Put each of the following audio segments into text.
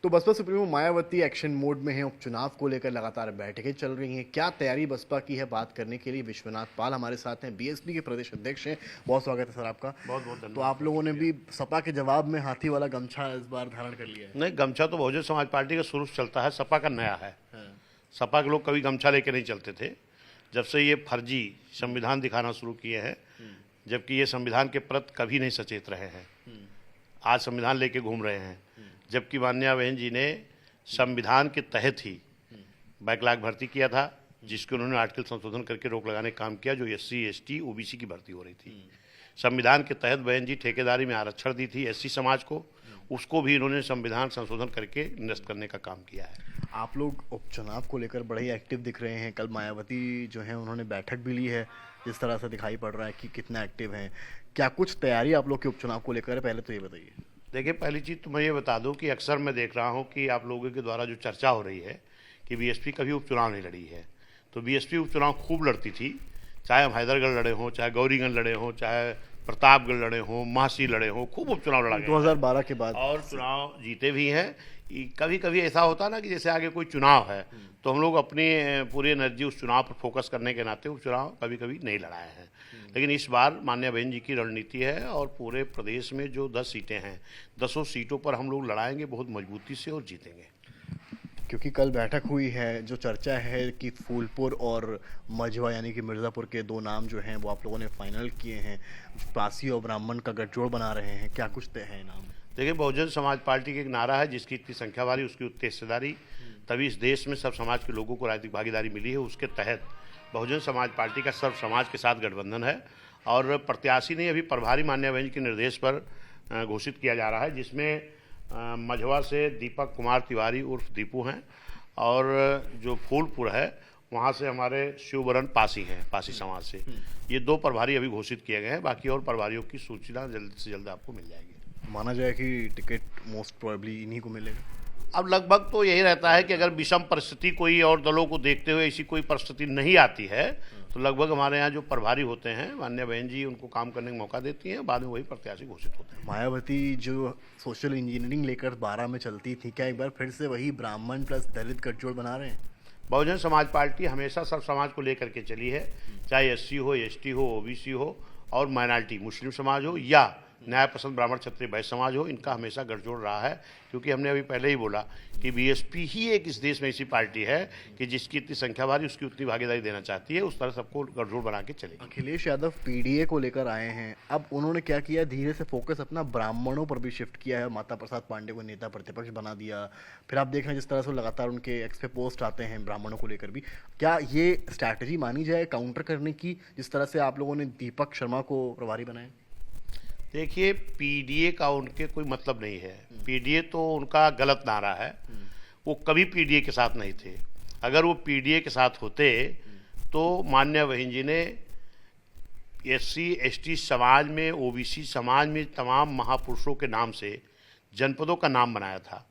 तो Baspa supremo Mayawati action mode में है। उपचुनाव को लेकर लगातार बैठकें चल रही हैं। क्या तैयारी बसपा की है, बात करने के लिए विश्वनाथ पाल हमारे साथ हैं, बीएसपी के प्रदेश अध्यक्ष हैं। बहुत स्वागत है सर आपका। बहुत बहुत धन्यवाद। तो आप लोगों ने भी सपा के जवाब में हाथी वाला गमछा इस बार धारण कर लिया है। नहीं, गमछा तो बहुजन समाज पार्टी का शुरू से चलता है, सपा का नया है। सपा के लोग कभी गमछा लेके नहीं चलते थे। जब से ये फर्जी संविधान दिखाना शुरू किए हैं, जबकि ये संविधान के प्रति कभी नहीं सचेत रहे हैं, आज संविधान लेके घूम रहे हैं। जबकि माननीय बहन जी ने संविधान के तहत ही बैकलॉग भर्ती किया था, जिसके उन्होंने आर्टिकल संशोधन करके रोक लगाने का काम किया, जो एससी एसटी ओबीसी की भर्ती हो रही थी। संविधान के तहत बहन जी ठेकेदारी में आरक्षण दी थी एससी समाज को, उसको भी इन्होंने संविधान संशोधन करके निरस्त करने का काम किया है। आप लोग उपचुनाव को लेकर बड़े ही एक्टिव दिख रहे हैं। कल मायावती जो है उन्होंने बैठक भी ली है, जिस तरह से दिखाई पड़ रहा है कि कितना एक्टिव हैं। क्या कुछ तैयारी आप लोग के उपचुनाव को लेकर है, पहले तो ये बताइए। देखिए, पहली चीज़ तो मैं ये बता दूं कि अक्सर मैं देख रहा हूं कि आप लोगों के द्वारा जो चर्चा हो रही है कि बीएसपी कभी उपचुनाव नहीं लड़ी है। तो बीएसपी उपचुनाव खूब लड़ती थी, चाहे हम हैदरगढ़ लड़े हों, चाहे गौरीगंज लड़े हों, चाहे प्रतापगढ़ लड़े हों, महासी लड़े हों, खूब उपचुनाव लड़ा गया 2012 के बाद और चुनाव जीते भी हैं। कभी कभी ऐसा होता ना कि जैसे आगे कोई चुनाव है तो हम लोग अपनी पूरी एनर्जी उस चुनाव पर फोकस करने के नाते उपचुनाव कभी कभी नहीं लड़ाए हैं। लेकिन इस बार माननीय बहन जी की रणनीति है और पूरे प्रदेश में जो 10 सीटें हैं, 10 सीटों पर हम लोग लड़ाएंगे बहुत मजबूती से और जीतेंगे। क्योंकि कल बैठक हुई है, जो चर्चा है कि फूलपुर और मझवा यानी कि मिर्ज़ापुर के 2 नाम जो हैं वो आप लोगों ने फाइनल किए हैं। पासी और ब्राह्मण का गठजोड़ बना रहे हैं, क्या कुछ तय है नाम? देखिए, बहुजन समाज पार्टी का एक नारा है, जिसकी इतनी संख्या वाली उसकी उतनी हिस्सेदारी, तभी इस देश में सब समाज के लोगों को राजनीतिक भागीदारी मिली है। उसके तहत बहुजन समाज पार्टी का सर्व समाज के साथ गठबंधन है और प्रत्याशी नहीं, अभी प्रभारी माननीय बहन के निर्देश पर घोषित किया जा रहा है, जिसमें मझवा से दीपक कुमार तिवारी उर्फ दीपू हैं और जो फूलपुर है वहाँ से हमारे शिवबरन पासी हैं, पासी समाज से। ये 2 प्रभारी अभी घोषित किए गए हैं। बाकी और प्रभारियों की सूचना जल्द से जल्द आपको मिल जाएगी। माना जाए कि टिकट मोस्ट प्रोबेबली इन्हीं को मिलेगा। अब लगभग तो यही रहता है कि अगर विषम परिस्थिति कोई और दलों को देखते हुए ऐसी कोई परिस्थिति नहीं आती है तो लगभग हमारे यहाँ जो प्रभारी होते हैं माननीय बहन जी उनको काम करने का मौका देती हैं, बाद में वही प्रत्याशी घोषित होते हैं। मायावती जो सोशल इंजीनियरिंग लेकर 12 में चलती थी, क्या एक बार फिर से वही ब्राह्मण प्लस दलित गठजोड़ बना रहे हैं? बहुजन समाज पार्टी हमेशा सब समाज को लेकर के चली है, चाहे एससी हो, एसटी हो, ओबीसी हो और माइनॉरिटी मुस्लिम समाज हो या न्याय पसंद ब्राह्मण क्षत्रिय वैश्य समाज हो, इनका हमेशा गठजोड़ रहा है। क्योंकि हमने अभी पहले ही बोला कि बीएसपी ही एक इस देश में ऐसी पार्टी है कि जिसकी इतनी संख्या वाली उसकी उतनी भागीदारी देना चाहती है, उस तरह सबको गठजोड़ बना के चलेगी। अखिलेश यादव पीडीए को लेकर आए हैं, अब उन्होंने क्या किया, धीरे से फोकस अपना ब्राह्मणों पर भी शिफ्ट किया है। माता प्रसाद पांडे को नेता प्रतिपक्ष बना दिया। फिर आप देख रहे हैं जिस तरह से लगातार उनके एक्स पे पोस्ट आते हैं ब्राह्मणों को लेकर भी। क्या ये स्ट्रैटेजी मानी जाए काउंटर करने की, जिस तरह से आप लोगों ने दीपक शर्मा को प्रभारी बनाया? देखिए, पीडीए का उनके कोई मतलब नहीं है। पीडीए तो उनका गलत नारा है। वो कभी पीडीए के साथ नहीं थे। अगर वो पीडीए के साथ होते तो माननीय बहन जी ने एससी एसटी समाज में, ओबीसी समाज में तमाम महापुरुषों के नाम से जनपदों का नाम बनाया था।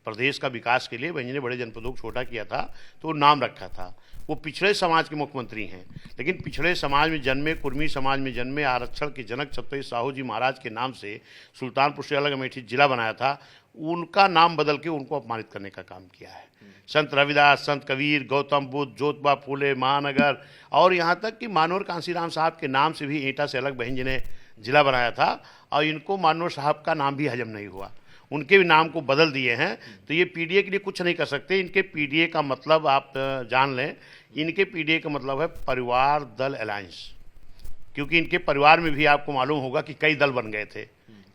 प्रदेश का विकास के लिए बहन जी ने बड़े जनपदों को छोटा किया था तो वो नाम रखा था। वो पिछड़े समाज के मुख्यमंत्री हैं, लेकिन पिछड़े समाज में जन्मे, कुर्मी समाज में जन्मे, आरक्षण के जनक छत्रपति साहू जी महाराज के नाम से सुल्तानपुर से अलग अमेठी जिला बनाया था। उनका नाम बदल के उनको अपमानित करने का काम किया है। संत रविदास, संत कबीर, गौतम बुद्ध, ज्योतिबा फूले, महानगर और यहाँ तक कि मानोर कांसीराम साहब के नाम से भी एटा से अलग बहन जी ने जिला बनाया था और इनको मानोर साहब का नाम भी हजम नहीं हुआ, उनके भी नाम को बदल दिए हैं। तो ये पीडीए के लिए कुछ नहीं कर सकते। इनके पीडीए का मतलब आप जान लें, इनके पीडीए का मतलब है परिवार दल अलायंस। क्योंकि इनके परिवार में भी आपको मालूम होगा कि कई दल बन गए थे,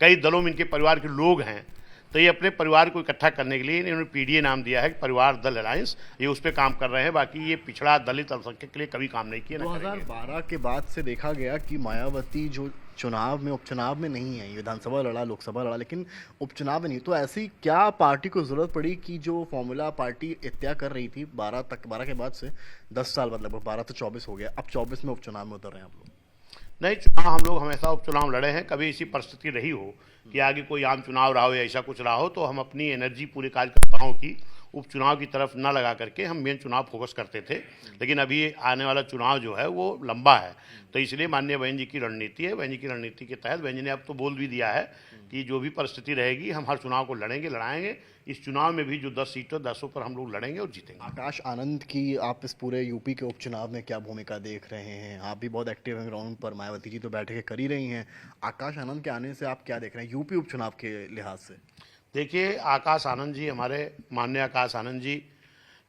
कई दलों में इनके परिवार के लोग हैं। तो ये अपने परिवार को इकट्ठा करने के लिए इन्होंने पीडीए नाम दिया है, परिवार दल अलायंस। ये उस पर काम कर रहे हैं। बाकी ये पिछड़ा दलित अल्पसंख्यक के लिए कभी काम नहीं किया। 2012 के बाद से देखा गया कि मायावती जो चुनाव में, उपचुनाव में नहीं है, विधानसभा लड़ा, लोकसभा लड़ा, लेकिन उपचुनाव में नहीं। तो ऐसी क्या पार्टी को जरूरत पड़ी कि जो फॉर्मूला पार्टी इत्याग कर रही थी 12 के बाद से 10 साल बाद, लगभग 12 से 24 हो गया, अब 24 में उपचुनाव में उतर रहे हैं आप लोग? नहीं, चुनाव हम लोग हमेशा उपचुनाव लड़े हैं। कभी ऐसी परिस्थिति रही हो कि आगे कोई आम चुनाव रहा हो या ऐसा कुछ रहा हो तो हम अपनी एनर्जी पूरे कार्यकर्ताओं की उपचुनाव की तरफ न लगा करके हम मेन चुनाव फोकस करते थे। लेकिन अभी आने वाला चुनाव जो है वो लंबा है, तो इसलिए माननीय बहन जी की रणनीति है। बहन जी की रणनीति के तहत बहन जी ने अब तो बोल भी दिया है कि जो भी परिस्थिति रहेगी हम हर चुनाव को लड़ेंगे, लड़ाएंगे। इस चुनाव में भी जो 10 सीटों 10 पर हम लोग लड़ेंगे और जीतेंगे। आकाश आनंद की आप इस पूरे यूपी के उपचुनाव में क्या भूमिका देख रहे हैं? आप भी बहुत एक्टिव हैं ग्राउंड पर, मायावती जी तो बैठकें कर ही रही हैं। आकाश आनंद के आने से आप क्या देख रहे हैं यूपी उपचुनाव के लिहाज से? देखिए, आकाश आनंद जी, हमारे माननीय आकाश आनंद जी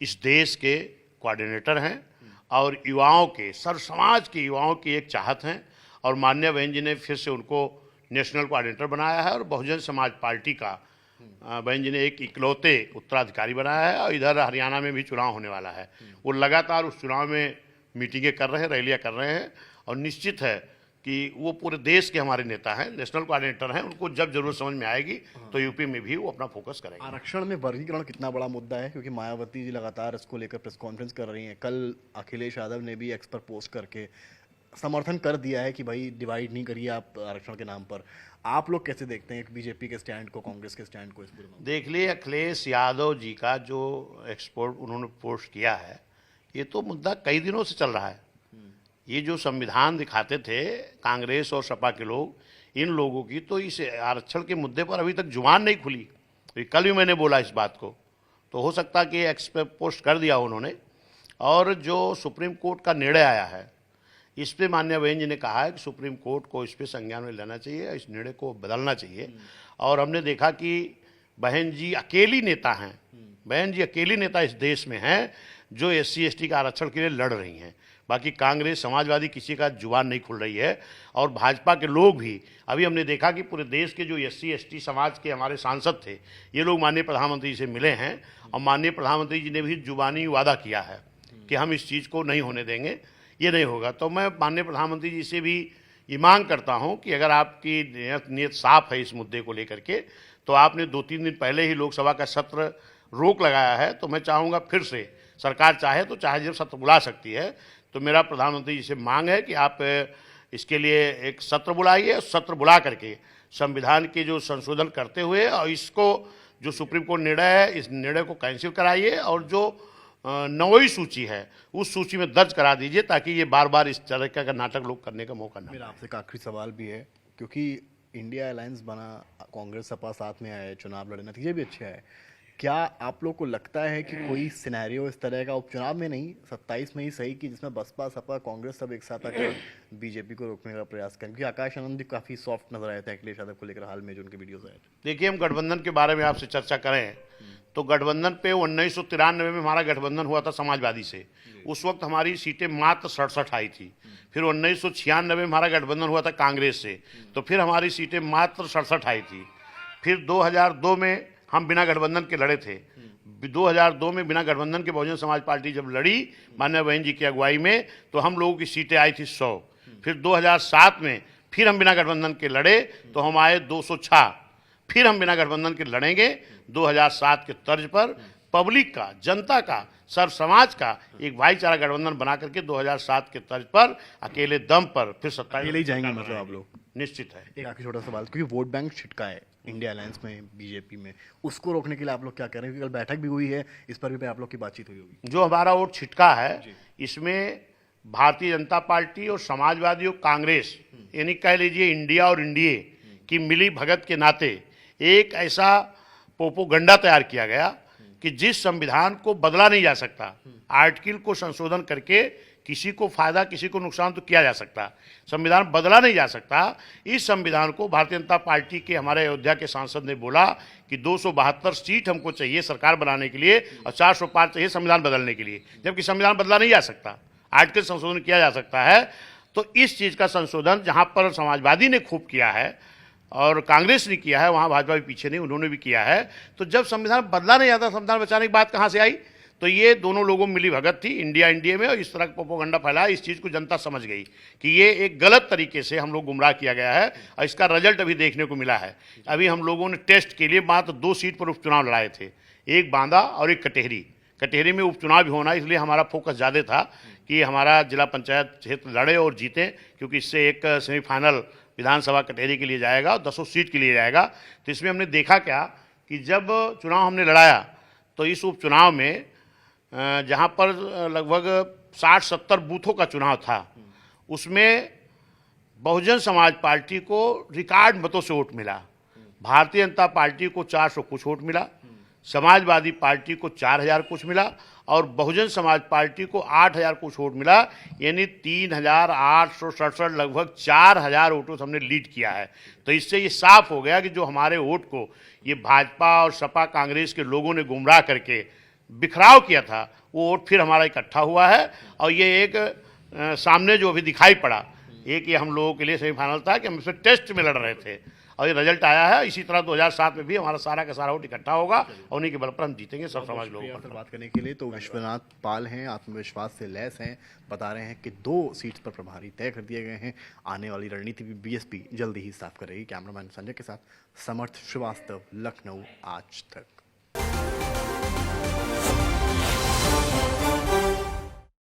इस देश के कोऑर्डिनेटर हैं और युवाओं के, सर्व समाज के युवाओं की एक चाहत हैं। और माननीय बहन जी ने फिर से उनको नेशनल कोऑर्डिनेटर बनाया है और बहुजन समाज पार्टी का बहन जी ने एक इकलौते उत्तराधिकारी बनाया है। और इधर हरियाणा में भी चुनाव होने वाला है, वो लगातार उस चुनाव में मीटिंगें कर रहे हैं, रैलियां कर रहे हैं। और निश्चित है कि वो पूरे देश के हमारे नेता हैं, नेशनल कोऑर्डिनेटर हैं। उनको जब जरूरत समझ में आएगी तो यूपी में भी वो अपना फोकस करेंगे। आरक्षण में वर्गीकरण कितना बड़ा मुद्दा है, क्योंकि मायावती जी लगातार इसको लेकर प्रेस कॉन्फ्रेंस कर रही हैं। कल अखिलेश यादव ने भी एक्स पर पोस्ट करके समर्थन कर दिया है कि भाई डिवाइड नहीं करिए आप आरक्षण के नाम पर। आप लोग कैसे देखते हैं बीजेपी के स्टैंड को, कांग्रेस के स्टैंड को इस पूरे मामले में? देख लिए, अखिलेश यादव जी का जो एक्सपोर्ट उन्होंने पोस्ट किया है, ये तो मुद्दा कई दिनों से चल रहा है। ये जो संविधान दिखाते थे कांग्रेस और सपा के लोग, इन लोगों की तो इस आरक्षण के मुद्दे पर अभी तक जुबान नहीं खुली। तो कल भी मैंने बोला इस बात को, तो हो सकता है कि एक्स पे पोस्ट कर दिया उन्होंने। और जो सुप्रीम कोर्ट का निर्णय आया है, इस पे माननीय बहन जी ने कहा है कि सुप्रीम कोर्ट को इस पे संज्ञान में लेना चाहिए, इस निर्णय को बदलना चाहिए। और हमने देखा कि बहन जी अकेली नेता हैं, बहन जी अकेली नेता इस देश में हैं जो SC ST का आरक्षण के लिए लड़ रही हैं। बाकी कांग्रेस, समाजवादी, किसी का जुबान नहीं खुल रही है। और भाजपा के लोग भी, अभी हमने देखा कि पूरे देश के जो SC ST समाज के हमारे सांसद थे, ये लोग माननीय प्रधानमंत्री जी से मिले हैं और माननीय प्रधानमंत्री जी ने भी जुबानी वादा किया है कि हम इस चीज़ को नहीं होने देंगे, ये नहीं होगा। तो मैं माननीय प्रधानमंत्री जी से भी ये मांग करता हूं कि अगर आपकी नीयत साफ है इस मुद्दे को लेकर के, तो आपने 2-3 दिन पहले ही लोकसभा का सत्र रोक लगाया है, तो मैं चाहूँगा फिर से सरकार चाहे तो चाहे जब सत्र बुला सकती है। तो मेरा प्रधानमंत्री जी से मांग है कि आप इसके लिए एक सत्र बुलाइए, सत्र बुला करके संविधान के जो संशोधन करते हुए और इसको जो सुप्रीम कोर्ट निर्णय है, इस निर्णय को कैंसिल कराइए और जो नौवीं सूची है उस सूची में दर्ज करा दीजिए, ताकि ये बार बार इस तरह का नाटक लोग करने का मौका ना। मेरा आपसे एक आखिरी सवाल भी है, क्योंकि इंडिया अलायंस बना, कांग्रेस सपा साथ में आए, चुनाव लड़े, नतीजे भी अच्छे आए। क्या आप लोग को लगता है कि कोई सिनेरियो इस तरह का उपचुनाव में नहीं, 27 में ही सही, कि जिसमें बसपा सपा कांग्रेस सब एक साथ आकर बीजेपी को रोकने का प्रयास करें? क्योंकि आकाश आनंद भी काफी सॉफ्ट नजर आए थे अखिलेश यादव को लेकर हाल में जो उनके वीडियोस आए थे। देखिए, हम गठबंधन के बारे में आपसे चर्चा करें तो गठबंधन पे 1993 में हमारा गठबंधन हुआ था समाजवादी से। उस वक्त हमारी सीटें मात्र 67 आई थी। फिर 1996 में हमारा गठबंधन हुआ था कांग्रेस से, तो फिर हमारी सीटें मात्र 67 आई थी। फिर 2002 में हम बिना गठबंधन के लड़े थे। 2002 में बिना गठबंधन के बहुजन समाज पार्टी जब लड़ी माननीय बहन जी की अगुवाई में, तो हम लोगों की सीटें आई थी 100। फिर 2007 में फिर हम बिना गठबंधन के लड़े तो हम आए 206। फिर हम बिना गठबंधन के लड़ेंगे 2007 के तर्ज पर, पब्लिक का, जनता का, सर्व समाज का एक भाईचारा गठबंधन बना करके 2007 के तर्ज पर अकेले दम पर फिर सत्ता अकेले ही जाएंगे मतलब आप लोग? निश्चित है। एक आखिरी छोटा सवाल, क्योंकि वोट बैंक छिटका है इंडिया अलायंस में, बीजेपी में, उसको रोकने के लिए आप लोग क्या कर रहे हैं? क्योंकि कल बैठक भी हुई है, इस पर भी आप लोग की बातचीत हुई होगी। जो हमारा वोट छिटका है, इसमें भारतीय जनता पार्टी और समाजवादी और कांग्रेस, यानी कह लीजिए इंडिया और इंडिए की मिली भगत के नाते एक ऐसा प्रोपोगंडा तैयार किया गया कि जिस संविधान को बदला नहीं जा सकता, आर्टिकल को संशोधन करके किसी को फायदा किसी को नुकसान तो किया जा सकता, संविधान बदला नहीं जा सकता। इस संविधान को भारतीय जनता पार्टी के हमारे अयोध्या के सांसद ने बोला कि 272 सीट हमको चाहिए सरकार बनाने के लिए और 405 चाहिए संविधान बदलने के लिए, जबकि संविधान बदला नहीं जा सकता, आर्टिकल संशोधन किया जा सकता है। तो इस चीज़ का संशोधन जहाँ पर समाजवादी ने खूब किया है और कांग्रेस ने किया है, वहाँ भाजपा भी पीछे नहीं, उन्होंने भी किया है। तो जब संविधान बदला नहीं जाता, संविधान बचाने की बात कहाँ से आई? तो ये दोनों लोगों में मिली भगत थी इंडिया इंडिया में, और इस तरह का प्रोपोगंडा फैला। इस चीज़ को जनता समझ गई कि ये एक गलत तरीके से हम लोग गुमराह किया गया है और इसका रिजल्ट अभी देखने को मिला है। अभी हम लोगों ने टेस्ट के लिए मात्र 2 सीट पर उपचुनाव लड़ाए थे, एक बांदा और एक कटेहरी। कटेहरी में उपचुनाव भी होना, इसलिए हमारा फोकस ज़्यादा था कि हमारा जिला पंचायत क्षेत्र लड़े और जीते, क्योंकि इससे एक सेमीफाइनल विधानसभा कटेहरी के लिए जाएगा और 10 सीट के लिए जाएगा। तो इसमें हमने देखा क्या कि जब चुनाव हमने लड़ाया तो इस उपचुनाव में जहाँ पर लगभग 60-70 बूथों का चुनाव था, उसमें बहुजन समाज पार्टी को रिकॉर्ड मतों से वोट मिला। भारतीय जनता पार्टी को 400 कुछ वोट मिला, समाजवादी पार्टी को 4000 कुछ मिला और बहुजन समाज पार्टी को 8000 कुछ वोट मिला। यानी 3867 लगभग 4000 वोटों से हमने लीड किया है। तो इससे ये साफ हो गया कि जो हमारे वोट को ये भाजपा और सपा कांग्रेस के लोगों ने गुमराह करके बिखराव किया था, वो वोट फिर हमारा इकट्ठा हुआ है। और ये एक सामने जो अभी दिखाई पड़ा, एक ये हम लोगों के लिए सेमीफाइनल था कि हम इसमें टेस्ट में लड़ रहे थे और ये रिजल्ट आया है। इसी तरह 2007 में भी हमारा सारा का सारा वोट इकट्ठा होगा और उन्हीं के बल पर हम जीतेंगे सब समाज लोगों पर। बात करने के लिए तो विश्वनाथ पाल हैं, आत्मविश्वास से लैस हैं, बता रहे हैं कि 2 सीट्स पर प्रभारी तय कर दिए गए हैं। आने वाली रणनीति भी बीएसपी जल्दी ही साफ करेगी। कैमरामैन संजय के साथ समर्थ श्रीवास्तव, लखनऊ आज तक।